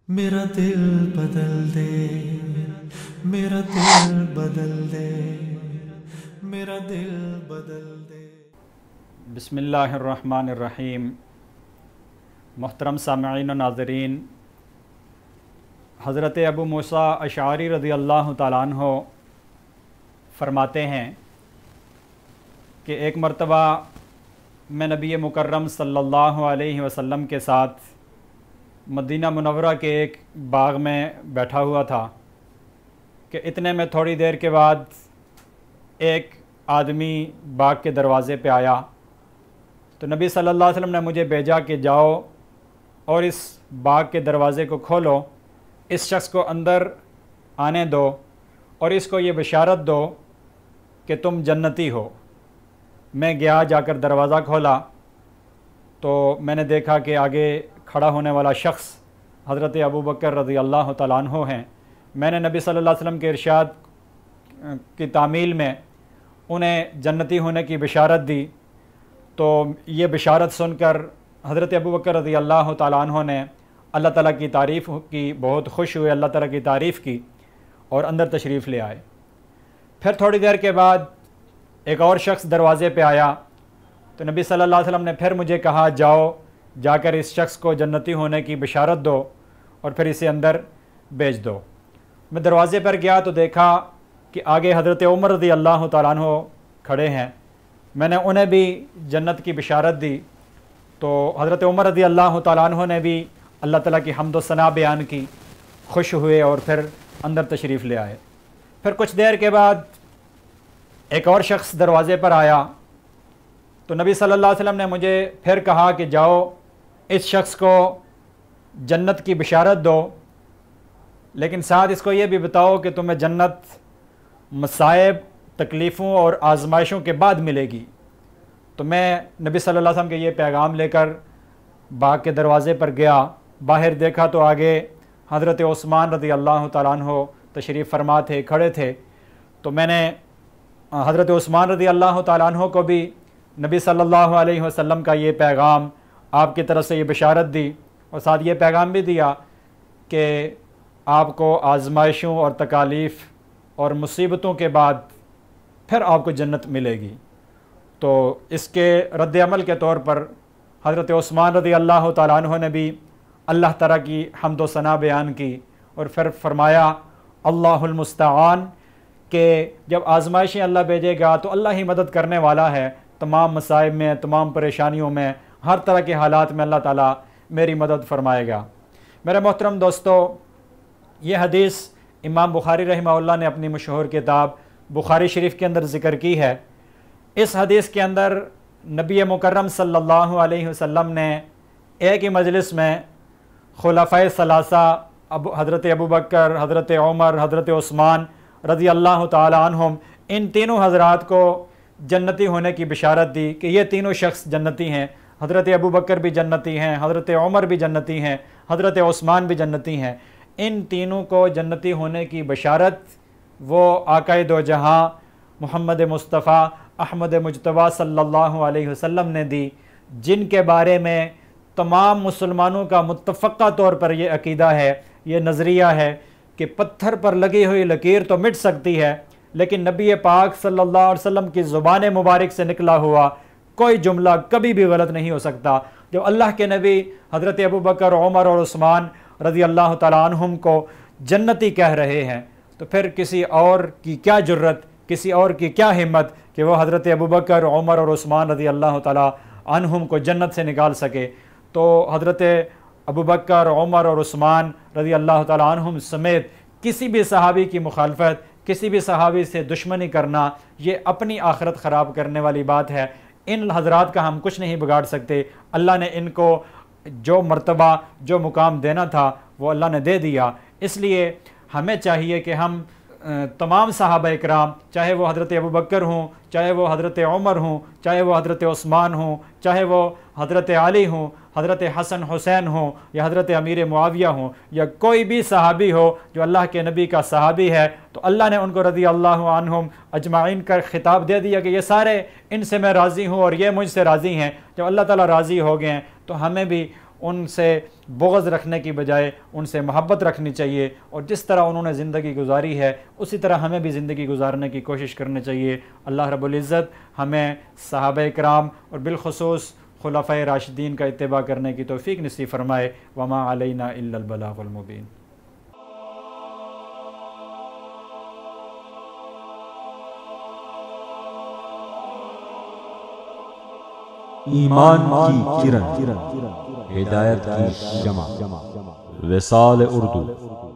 میرا دل بدل دے، میرا دل بدل دے، میرا دل بدل دے۔ بسم اللہ الرحمن الرحیم۔ محترم سامعین و ناظرین، حضرت ابو موسیٰ اشعری رضی اللہ تعالیٰ عنہ فرماتے ہیں کہ ایک مرتبہ میں نبی مکرم صلی اللہ علیہ وسلم کے ساتھ مدینہ منورہ کے ایک باغ میں بیٹھا ہوا تھا کہ اتنے میں تھوڑی دیر کے بعد ایک آدمی باغ کے دروازے پہ آیا تو نبی صلی اللہ علیہ وسلم نے مجھے بھیجا کہ جاؤ اور اس باغ کے دروازے کو کھولو، اس شخص کو اندر آنے دو اور اس کو یہ بشارت دو کہ تم جنتی ہو۔ میں گیا، جا کر دروازہ کھولا تو میں نے دیکھا کہ آگے کھڑا ہونے والا شخص حضرت ابوبکر رضی اللہ تعالیٰ عنہ ہیں۔ میں نے نبی صلی اللہ علیہ وسلم کے ارشاد کی تعمیل میں انہیں جنتی ہونے کی بشارت دی، تو یہ بشارت سن کر حضرت ابوبکر رضی اللہ تعالیٰ عنہ نے اللہ تعالیٰ کی تعریف کی، بہت خوش ہوئے، اللہ تعالیٰ کی تعریف کی اور اندر تشریف لے آئے۔ پھر تھوڑی دیر کے بعد ایک اور شخص دروازے پہ آیا تو نبی صلی اللہ علیہ وسلم نے پھر مجھے کہا جاؤ، جا کر اس شخص کو جنتی ہونے کی بشارت دو اور پھر اسے اندر بھیج دو۔ میں دروازے پر گیا تو دیکھا کہ آگے حضرت عمر رضی اللہ تعالیٰ عنہ کھڑے ہیں۔ میں نے انہیں بھی جنت کی بشارت دی تو حضرت عمر رضی اللہ تعالیٰ عنہ نے بھی اللہ تعالیٰ کی حمد و ثنا بیان کی، خوش ہوئے اور پھر اندر تشریف لے آئے۔ پھر کچھ دیر کے بعد ایک اور شخص دروازے پر آیا تو نبی صلی اللہ علیہ وسلم نے مجھے پھر کہا کہ جاؤ اس شخص کو جنت کی بشارت دو، لیکن ساتھ اس کو یہ بھی بتاؤ کہ تمہیں جنت مصائب، تکلیفوں اور آزمائشوں کے بعد ملے گی۔ تو میں نبی صلی اللہ علیہ وسلم کے یہ پیغام لے کر باغ کے دروازے پر گیا، باہر دیکھا تو آگے حضرت عثمان رضی اللہ تعالیٰ عنہ تشریف فرما تھے، کھڑے تھے۔ تو میں نے حضرت عثمان رضی اللہ تعالیٰ عنہ کو بھی نبی صلی اللہ علیہ وسلم کا یہ پیغام، آپ کی طرف سے یہ بشارت دی اور ساتھ یہ پیغام بھی دیا کہ آپ کو آزمائشوں اور تکالیف اور مصیبتوں کے بعد پھر آپ کو جنت ملے گی۔ تو اس کے رد عمل کے طور پر حضرت عثمان رضی اللہ تعالیٰ عنہ نے بھی اللہ تعالیٰ کی حمد و ثنا بیان کی اور پھر فرمایا اللہ المستعان، کہ جب آزمائشیں اللہ بھیجے گا تو اللہ ہی مدد کرنے والا ہے، تمام مصائب میں، تمام پریشانیوں میں، ہر طرح کے حالات میں اللہ تعالیٰ میری مدد فرمائے گا۔ میرے محترم دوستو، یہ حدیث امام بخاری رحمہ اللہ نے اپنی مشہور کتاب بخاری شریف کے اندر ذکر کی ہے۔ اس حدیث کے اندر نبی مکرم صلی اللہ علیہ وسلم نے ایک ہی مجلس میں خلفائے ثلاثہ حضرت ابوبکر، حضرت عمر، حضرت عثمان رضی اللہ تعالی عنہم، ان تینوں حضرات کو جنتی ہونے کی بشارت دی کہ یہ تینوں شخص جنتی ہیں۔ حضرت ابوبکر بھی جنتی ہیں، حضرت عمر بھی جنتی ہیں، حضرت عثمان بھی جنتی ہیں۔ ان تینوں کو جنتی ہونے کی بشارت وہ آقا دو جہاں محمد مصطفیٰ احمد مجتبیٰ صلی اللہ علیہ وسلم نے دی، جن کے بارے میں تمام مسلمانوں کا متفقہ طور پر یہ عقیدہ ہے، یہ نظریہ ہے کہ پتھر پر لگی ہوئی لکیر تو مٹ سکتی ہے، لیکن نبی پاک صلی اللہ علیہ وسلم کی زبان مبارک سے نکلا ہوا کوئی جملہ کبھی بھی غلط نہیں ہو سکتا۔ جب اللہ کے نبی حضرت ابوبکر، عمر اور عثمان رضی اللہ تعالیٰ عنہم کو جنتی کہہ رہے ہیں تو پھر کسی اور کی کیا جرت، کسی اور کی کیا ہمت کہ وہ حضرت ابوبکر، عمر اور عثمان رضی اللہ تعالیٰ عنہم کو جنت سے نکال سکے۔ تو حضرت ابوبکر، عمر اور عثمان رضی اللہ تعالیٰ عنہم سمیت کسی بھی صحابی کی مخالفت، کسی بھی صحابی سے دشمنی کرنا، یہ اپنی آخرت خراب کرنے والی بات ہے۔ ان حضرات کا ہم کچھ نہیں بگاڑ سکتے۔ اللہ نے ان کو جو مرتبہ، جو مقام دینا تھا وہ اللہ نے دے دیا۔ اس لیے ہمیں چاہیے کہ ہم تمام صحابہ اکرام، چاہے وہ حضرت ابوبکر ہوں، چاہے وہ حضرت عمر ہوں، چاہے وہ حضرت عثمان ہوں، چاہے وہ حضرت علی ہوں، حضرت حسن حسین ہوں یا حضرت امیر معاویہ ہوں، یا کوئی بھی صحابی ہو جو اللہ کے نبی کا صحابی ہے، تو اللہ نے ان کو رضی اللہ عنہم اجمعین کا خطاب دے دیا کہ یہ سارے ان سے میں راضی ہوں اور یہ مجھ سے راضی ہیں۔ جب اللہ تعالیٰ راضی ہو گئے ہیں تو ہمیں بھی ان سے بغض رکھنے کی بجائے ان سے محبت رکھنی چاہیے، اور جس طرح انہوں نے زندگی گزاری ہے اسی طرح ہمیں بھی زندگی گزارنے کی کوشش کرنی چاہیے۔ اللہ رب العزت ہمیں صحابہ کرام اور بالخصوص خلفائے راشدین کا اتباع کرنے کی توفیق نصیب فرمائے۔ وما علینا الا البلاغ المبین۔ ایمان کی کرن، ہدایت کی شمع، وصال اردو۔